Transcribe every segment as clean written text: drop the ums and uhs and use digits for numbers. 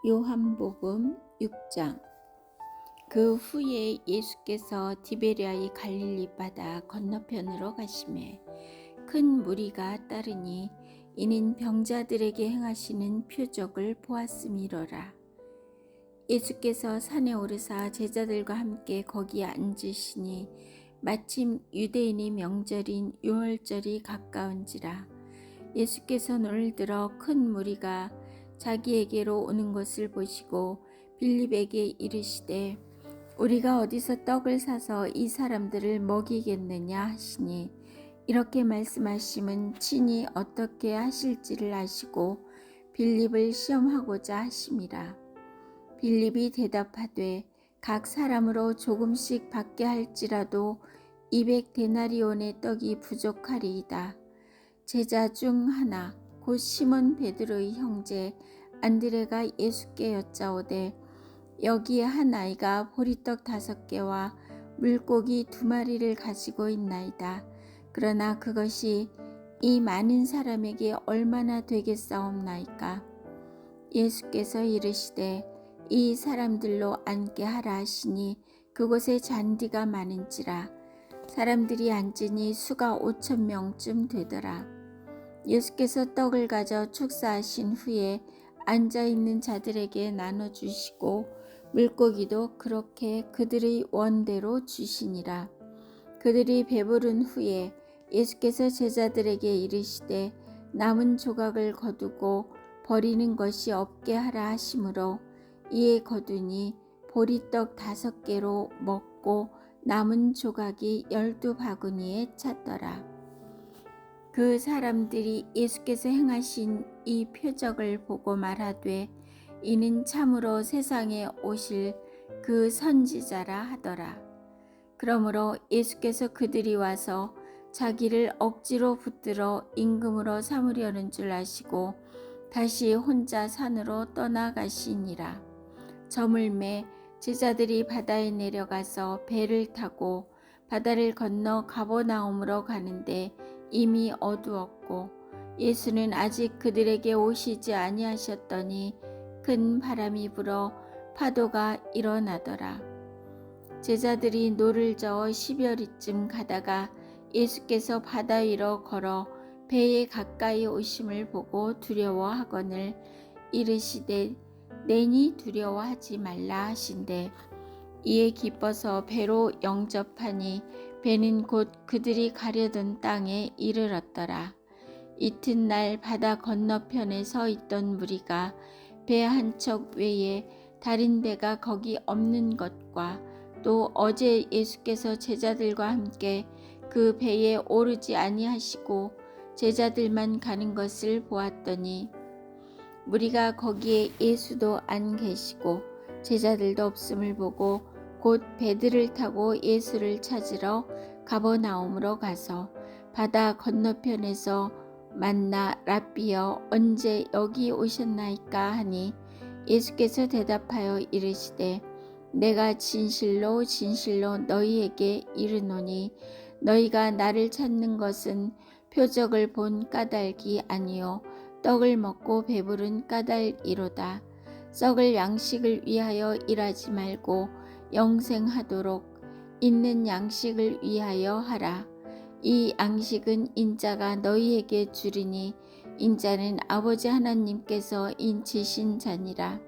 요한복음 6장. 그 후에 예수께서 디베랴의 갈릴리 바다 건너편으로 가시매 큰 무리가 따르니 이는 병자들에게 행하시는 표적을 보았음이로라. 예수께서 산에 오르사 제자들과 함께 거기에 앉으시니 마침 유대인의 명절인 유월절이 가까운지라. 예수께서 눈을 들어 큰 무리가 자기에게로 오는 것을 보시고 빌립에게 이르시되 우리가 어디서 떡을 사서 이 사람들을 먹이겠느냐 하시니, 이렇게 말씀하심은 친히 어떻게 하실지를 아시고 빌립을 시험하고자 하심이라. 빌립이 대답하되 각 사람으로 조금씩 받게 할지라도 200데나리온의 떡이 부족하리이다. 제자 중 하나 곧 시몬 베드로의 형제 안드레가 예수께 여짜오되 여기에 한 아이가 보리떡 5개와 물고기 2마리를 가지고 있나이다. 그러나 그것이 이 많은 사람에게 얼마나 되겠사옵나이까? 예수께서 이르시되 이 사람들로 앉게 하라 하시니 그곳에 잔디가 많은지라. 사람들이 앉으니 수가 5,000명쯤 되더라. 예수께서 떡을 가져 축사하신 후에 앉아있는 자들에게 나눠주시고 물고기도 그렇게 그들의 원대로 주시니라. 그들이 배부른 후에 예수께서 제자들에게 이르시되 남은 조각을 거두고 버리는 것이 없게 하라 하시므로 이에 거두니 보리떡 5개로 먹고 남은 조각이 12바구니에 찼더라. 그 사람들이 예수께서 행하신 이 표적을 보고 말하되 이는 참으로 세상에 오실 그 선지자라 하더라. 그러므로 예수께서 그들이 와서 자기를 억지로 붙들어 임금으로 삼으려는 줄 아시고 다시 혼자 산으로 떠나가시니라. 저물매 제자들이 바다에 내려가서 배를 타고 바다를 건너 가버나움으로 가는데 이미 어두웠고 예수는 아직 그들에게 오시지 아니하셨더니 큰 바람이 불어 파도가 일어나더라. 제자들이 노를 저어 10여리쯤 가다가 예수께서 바다 위로 걸어 배에 가까이 오심을 보고 두려워하거늘 이르시되 내니 두려워하지 말라 하신대 이에 기뻐서 배로 영접하니 배는 곧 그들이 가려던 땅에 이르렀더라. 이튿날 바다 건너편에 서 있던 무리가 배 한 척 외에 다른 배가 거기 없는 것과 또 어제 예수께서 제자들과 함께 그 배에 오르지 아니하시고 제자들만 가는 것을 보았더니 무리가 거기에 예수도 안 계시고 제자들도 없음을 보고 곧 배들을 타고 예수를 찾으러 가버나움으로 가서 바다 건너편에서 만나 랍비여 언제 여기 오셨나이까 하니 예수께서 대답하여 이르시되 내가 진실로 진실로 너희에게 이르노니 너희가 나를 찾는 것은 표적을 본 까닭이 아니요 떡을 먹고 배부른 까닭이로다. 썩을 양식을 위하여 일하지 말고 영생하도록 있는 양식을 위하여 하라. 이 양식은 인자가 너희에게 주리니 인자는 아버지 하나님께서 인치신 자니라.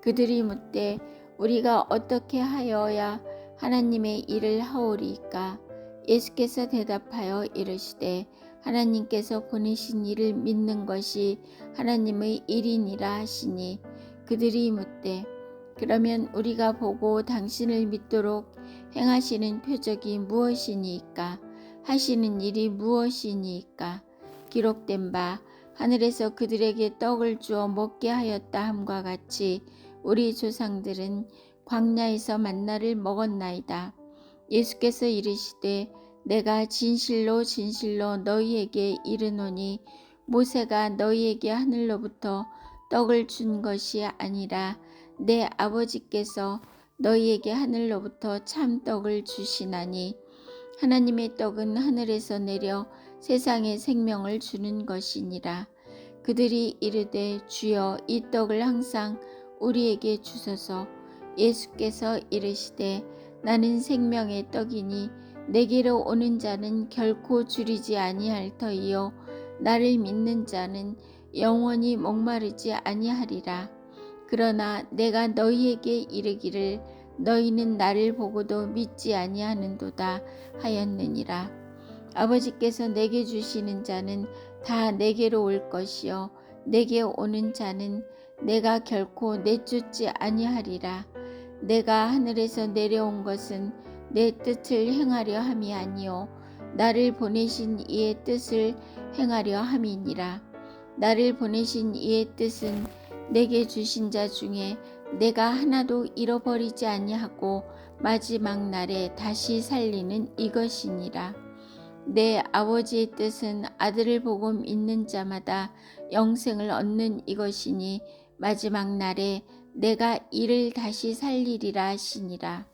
그들이 묻되 우리가 어떻게 하여야 하나님의 일을 하오리이까? 예수께서 대답하여 이르시되 하나님께서 보내신 이를 믿는 것이 하나님의 일이니라 하시니 그들이 묻되 그러면 우리가 보고 당신을 믿도록 행하시는 표적이 무엇이니까? 하시는 일이 무엇이니까? 기록된 바 하늘에서 그들에게 떡을 주어 먹게 하였다 함과 같이 우리 조상들은 광야에서 만나를 먹었나이다. 예수께서 이르시되 내가 진실로 진실로 너희에게 이르노니 모세가 너희에게 하늘로부터 떡을 준 것이 아니라 내 아버지께서 너희에게 하늘로부터 참떡을 주시나니 하나님의 떡은 하늘에서 내려 세상에 생명을 주는 것이니라. 그들이 이르되 주여 이 떡을 항상 우리에게 주소서. 예수께서 이르시되 나는 생명의 떡이니 내게로 오는 자는 결코 줄이지 아니할 터이요 나를 믿는 자는 영원히 목마르지 아니하리라. 그러나 내가 너희에게 이르기를 너희는 나를 보고도 믿지 아니하는도다 하였느니라. 아버지께서 내게 주시는 자는 다 내게로 올 것이요 내게 오는 자는 내가 결코 내쫓지 아니하리라. 내가 하늘에서 내려온 것은 내 뜻을 행하려 함이 아니요 나를 보내신 이의 뜻을 행하려 함이니라. 나를 보내신 이의 뜻은 내게 주신 자 중에 내가 하나도 잃어버리지 아니하고 마지막 날에 다시 살리는 이것이니라. 내 아버지의 뜻은 아들을 보고 믿는 자마다 영생을 얻는 이것이니 마지막 날에 내가 이를 다시 살리리라 하시니라.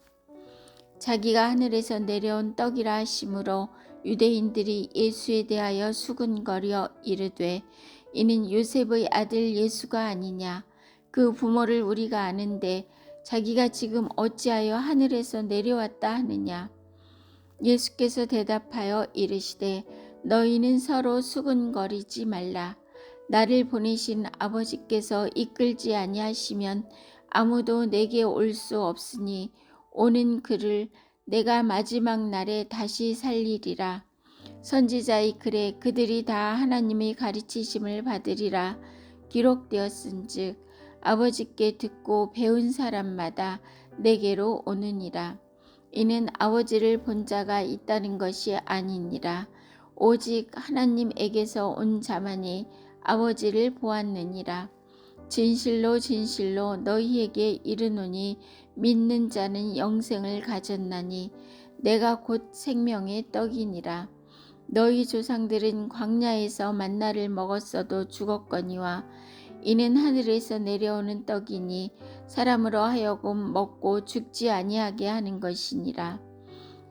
자기가 하늘에서 내려온 떡이라 하심으로 유대인들이 예수에 대하여 수군거려 이르되 이는 요셉의 아들 예수가 아니냐. 그 부모를 우리가 아는데 자기가 지금 어찌하여 하늘에서 내려왔다 하느냐. 예수께서 대답하여 이르시되 너희는 서로 수군거리지 말라. 나를 보내신 아버지께서 이끌지 아니하시면 아무도 내게 올 수 없으니 오는 그를 내가 마지막 날에 다시 살리리라. 선지자의 글에 그들이 다 하나님의 가르치심을 받으리라 기록되었은즉 아버지께 듣고 배운 사람마다 내게로 오느니라. 이는 아버지를 본 자가 있다는 것이 아니니라. 오직 하나님에게서 온 자만이 아버지를 보았느니라. 진실로 진실로 너희에게 이르노니 믿는 자는 영생을 가졌나니 내가 곧 생명의 떡이니라. 너희 조상들은 광야에서 만나를 먹었어도 죽었거니와 이는 하늘에서 내려오는 떡이니 사람으로 하여금 먹고 죽지 아니하게 하는 것이니라.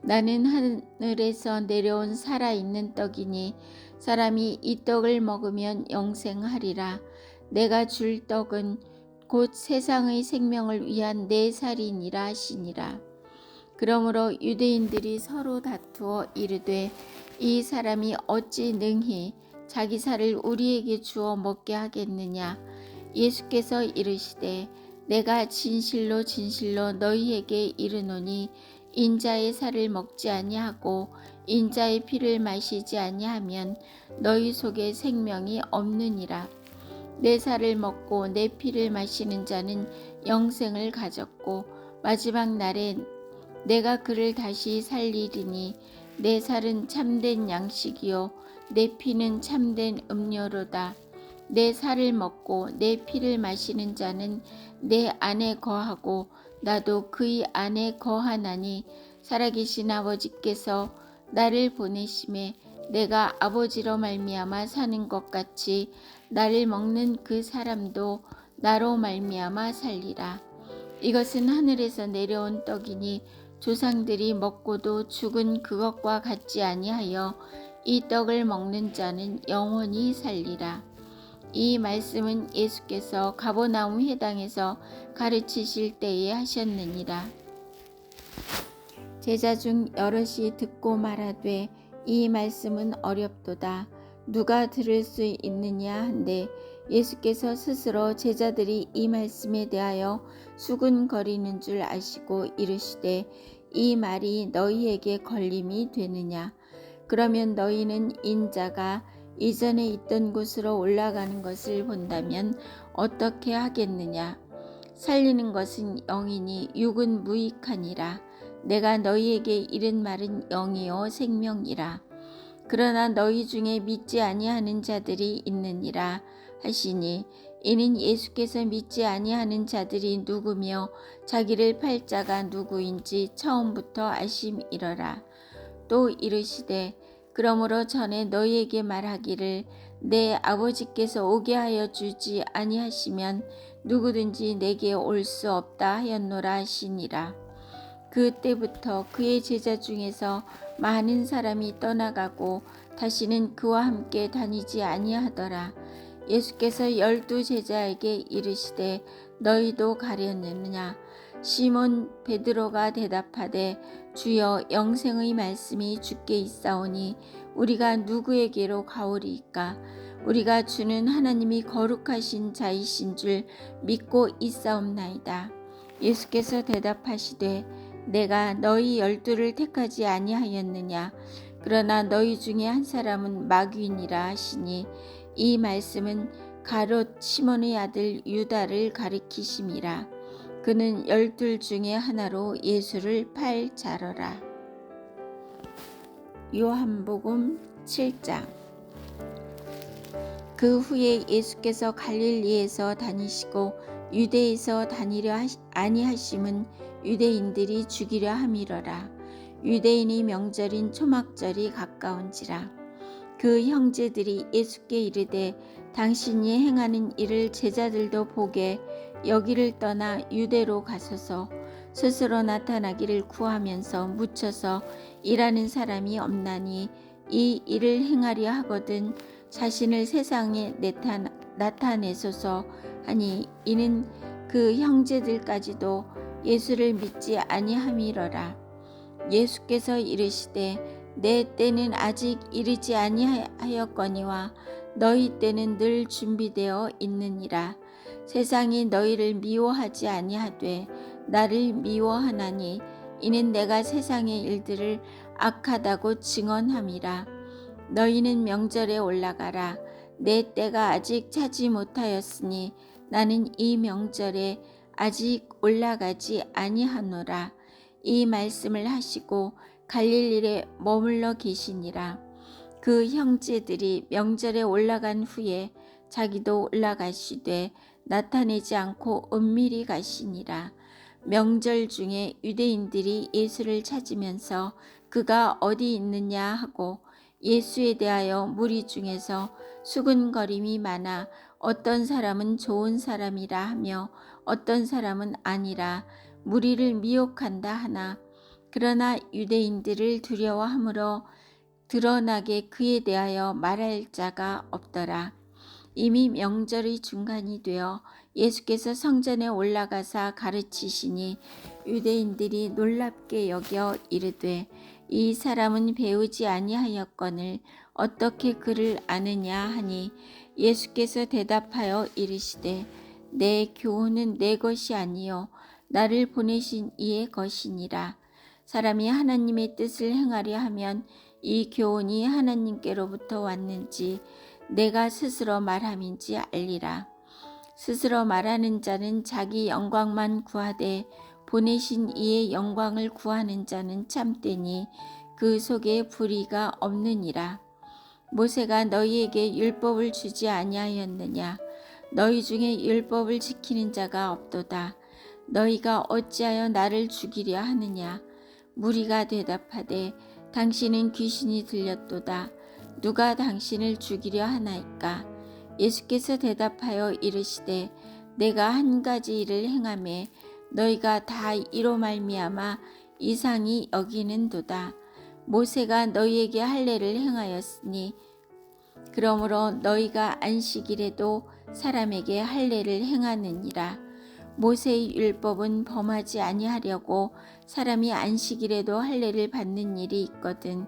나는 하늘에서 내려온 살아있는 떡이니 사람이 이 떡을 먹으면 영생하리라. 내가 줄 떡은 곧 세상의 생명을 위한 내 살이니라 하시니라. 그러므로 유대인들이 서로 다투어 이르되 이 사람이 어찌 능히 자기 살을 우리에게 주어 먹게 하겠느냐. 예수께서 이르시되 내가 진실로 진실로 너희에게 이르노니 인자의 살을 먹지 아니하고 인자의 피를 마시지 아니하면 너희 속에 생명이 없느니라. 내 살을 먹고 내 피를 마시는 자는 영생을 가졌고 마지막 날에 내가 그를 다시 살리리니 내 살은 참된 양식이요 내 피는 참된 음료로다. 내 살을 먹고 내 피를 마시는 자는 내 안에 거하고 나도 그의 안에 거하나니 살아계신 아버지께서 나를 보내심에 내가 아버지로 말미암아 사는 것 같이 나를 먹는 그 사람도 나로 말미암아 살리라. 이것은 하늘에서 내려온 떡이니 조상들이 먹고도 죽은 그것과 같지 아니하여 이 떡을 먹는 자는 영원히 살리라. 이 말씀은 예수께서 가버나움 회당에서 가르치실 때에 하셨느니라. 제자 중 여럿이 듣고 말하되 이 말씀은 어렵도다. 누가 들을 수 있느냐 한데 예수께서 스스로 제자들이 이 말씀에 대하여 수군거리는 줄 아시고 이르시되 이 말이 너희에게 걸림이 되느냐. 그러면 너희는 인자가 이전에 있던 곳으로 올라가는 것을 본다면 어떻게 하겠느냐. 살리는 것은 영이니 육은 무익하니라. 내가 너희에게 이른 말은 영이요 생명이라. 그러나 너희 중에 믿지 아니하는 자들이 있느니라 하시니 이는 예수께서 믿지 아니하는 자들이 누구며 자기를 팔 자가 누구인지 처음부터 아심이러라. 또 이르시되 그러므로 전에 너희에게 말하기를 내 아버지께서 오게 하여 주지 아니하시면 누구든지 내게 올 수 없다 하였노라 하시니라. 그때부터 그의 제자 중에서 많은 사람이 떠나가고 다시는 그와 함께 다니지 아니하더라. 예수께서 12 제자에게 이르시되 너희도 가려느냐? 시몬 베드로가 대답하되 주여 영생의 말씀이 주께 있사오니 우리가 누구에게로 가오리이까? 우리가 주는 하나님이 거룩하신 자이신 줄 믿고 있사옵나이다. 예수께서 대답하시되 내가 너희 12를 택하지 아니하였느냐? 그러나 너희 중에 한 사람은 마귀니라 하시니 이 말씀은 가롯 시몬의 아들 유다를 가리키심이라. 그는 12 중에 하나로 예수를 팔 자러라. 요한복음 7장. 그 후에 예수께서 갈릴리에서 다니시고 유대에서 다니려 아니하심은 유대인들이 죽이려 함이러라. 유대인의 명절인 초막절이 가까운지라. 그 형제들이 예수께 이르되 당신이 행하는 일을 제자들도 보게 여기를 떠나 유대로 가소서. 스스로 나타나기를 구하면서 묻혀서 일하는 사람이 없나니 이 일을 행하려 하거든 자신을 세상에 나타내소서 하니 이는 그 형제들까지도 예수를 믿지 아니함이러라. 예수께서 이르시되 내 때는 아직 이르지 아니하였거니와 너희 때는 늘 준비되어 있느니라. 세상이 너희를 미워하지 아니하되 나를 미워하나니 이는 내가 세상의 일들을 악하다고 증언함이라. 너희는 명절에 올라가라. 내 때가 아직 차지 못하였으니 나는 이 명절에 아직 올라가지 아니하노라. 이 말씀을 하시고 갈릴리에 머물러 계시니라. 그 형제들이 명절에 올라간 후에 자기도 올라가시되 나타내지 않고 은밀히 가시니라. 명절 중에 유대인들이 예수를 찾으면서 그가 어디 있느냐 하고 예수에 대하여 무리 중에서 수군거림이 많아 어떤 사람은 좋은 사람이라 하며 어떤 사람은 아니라 무리를 미혹한다 하나 그러나 유대인들을 두려워함으로 드러나게 그에 대하여 말할 자가 없더라. 이미 명절의 중간이 되어 예수께서 성전에 올라가사 가르치시니 유대인들이 놀랍게 여겨 이르되 이 사람은 배우지 아니하였거늘 어떻게 그를 아느냐 하니 예수께서 대답하여 이르시되 내 교훈은 내 것이 아니요 나를 보내신 이의 것이니라. 사람이 하나님의 뜻을 행하려 하면 이 교훈이 하나님께로부터 왔는지 내가 스스로 말함인지 알리라. 스스로 말하는 자는 자기 영광만 구하되 보내신 이의 영광을 구하는 자는 참되니 그 속에 불의가 없느니라. 모세가 너희에게 율법을 주지 아니하였느냐? 너희 중에 율법을 지키는 자가 없도다. 너희가 어찌하여 나를 죽이려 하느냐? 무리가 대답하되 당신은 귀신이 들렸도다. 누가 당신을 죽이려 하나이까? 예수께서 대답하여 이르시되 내가 한 가지 일을 행하매 너희가 다 이로 말미암아 이상히 여기는도다. 모세가 너희에게 할례를 행하였으니 그러므로 너희가 안식일에도 사람에게 할례를 행하느니라. 모세의 율법은 범하지 아니하려고 사람이 안식일에도 할례를 받는 일이 있거든.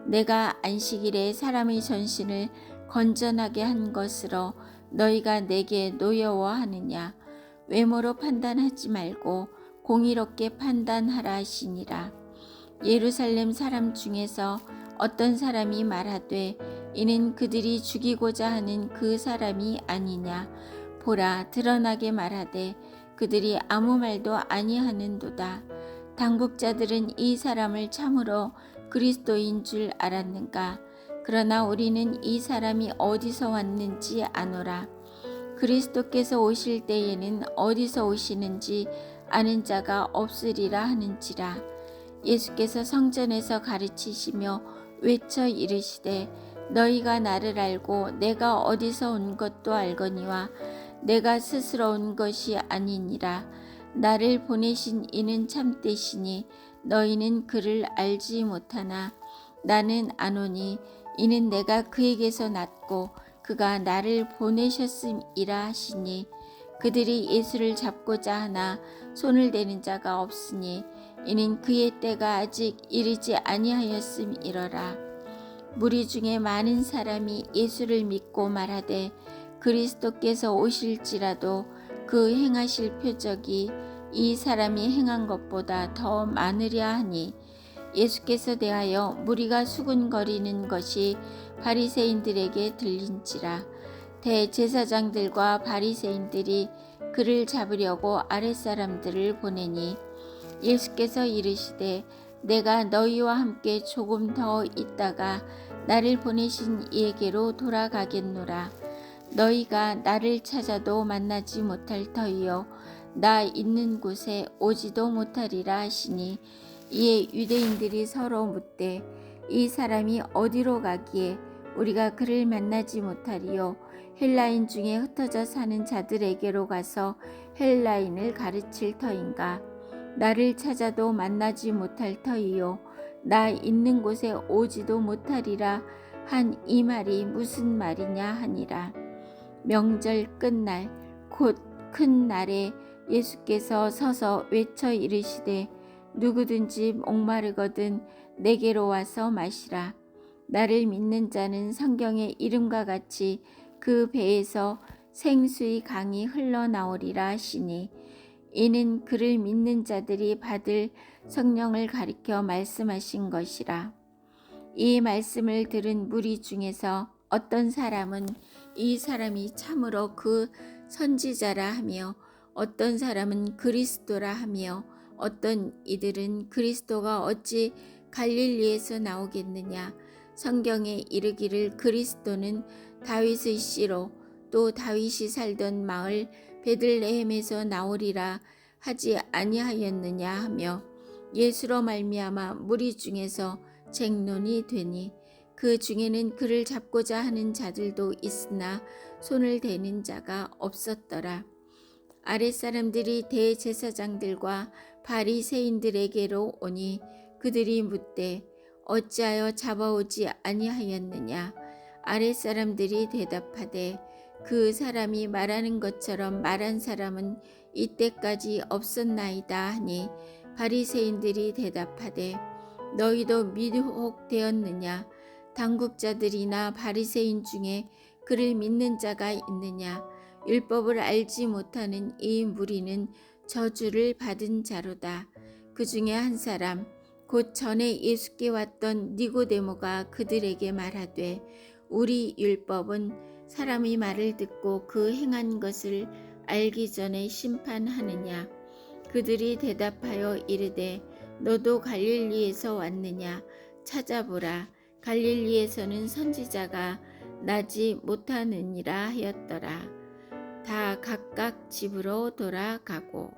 내가 안식일에 사람의 전신을 건전하게 한 것으로 너희가 내게 노여워하느냐? 외모로 판단하지 말고 공의롭게 판단하라 하시니라. 예루살렘 사람 중에서 어떤 사람이 말하되 이는 그들이 죽이고자 하는 그 사람이 아니냐? 보라, 드러나게 말하되 그들이 아무 말도 아니하는도다. 당국자들은 이 사람을 참으로 그리스도인 줄 알았는가? 그러나 우리는 이 사람이 어디서 왔는지 아노라. 그리스도께서 오실 때에는 어디서 오시는지 아는 자가 없으리라 하는지라. 예수께서 성전에서 가르치시며 외쳐 이르시되 너희가 나를 알고 내가 어디서 온 것도 알거니와 내가 스스로 온 것이 아니니라. 나를 보내신 이는 참되시니 너희는 그를 알지 못하나 나는 아노니 이는 내가 그에게서 났고 그가 나를 보내셨음이라 하시니 그들이 예수를 잡고자 하나 손을 대는 자가 없으니 이는 그의 때가 아직 이르지 아니하였음이러라. 무리 중에 많은 사람이 예수를 믿고 말하되 그리스도께서 오실지라도 그 행하실 표적이 이 사람이 행한 것보다 더 많으랴 하니 예수께서 대하여 무리가 수군거리는 것이 바리새인들에게 들린지라. 대제사장들과 바리새인들이 그를 잡으려고 아랫사람들을 보내니 예수께서 이르시되 내가 너희와 함께 조금 더 있다가 나를 보내신 이에게로 돌아가겠노라. 너희가 나를 찾아도 만나지 못할 터이요 나 있는 곳에 오지도 못하리라 하시니 이에 유대인들이 서로 묻되 이 사람이 어디로 가기에 우리가 그를 만나지 못하리요 헬라인 중에 흩어져 사는 자들에게로 가서 헬라인을 가르칠 터인가. 나를 찾아도 만나지 못할 터이요 나 있는 곳에 오지도 못하리라 한 이 말이 무슨 말이냐 하니라. 명절 끝날 곧 큰 날에 예수께서 서서 외쳐 이르시되 누구든지 목마르거든 내게로 와서 마시라. 나를 믿는 자는 성경의 이름과 같이 그 배에서 생수의 강이 흘러나오리라 하시니 이는 그를 믿는 자들이 받을 성령을 가리켜 말씀하신 것이라. 이 말씀을 들은 무리 중에서 어떤 사람은 이 사람이 참으로 그 선지자라 하며 어떤 사람은 그리스도라 하며 어떤 이들은 그리스도가 어찌 갈릴리에서 나오겠느냐. 성경에 이르기를 그리스도는 다윗의 씨로 또 다윗이 살던 마을 베들레헴에서 나오리라 하지 아니하였느냐 하며 예수로 말미암아 무리 중에서 쟁론이 되니 그 중에는 그를 잡고자 하는 자들도 있으나 손을 대는 자가 없었더라. 아랫사람들이 대제사장들과 바리새인들에게로 오니 그들이 묻되 어찌하여 잡아오지 아니하였느냐. 아랫사람들이 대답하되 그 사람이 말하는 것처럼 말한 사람은 이때까지 없었나이다 하니 바리새인들이 대답하되 너희도 미혹되었느냐. 당국자들이나 바리새인 중에 그를 믿는 자가 있느냐. 율법을 알지 못하는 이 무리는 저주를 받은 자로다. 그 중에 한 사람 곧 전에 예수께 왔던 니고데모가 그들에게 말하되 우리 율법은 사람의 말을 듣고 그 행한 것을 알기 전에 심판하느냐. 그들이 대답하여 이르되 너도 갈릴리에서 왔느냐. 찾아보라. 갈릴리에서는 선지자가 나지 못하느니라 하였더라. 다 각각 집으로 돌아가고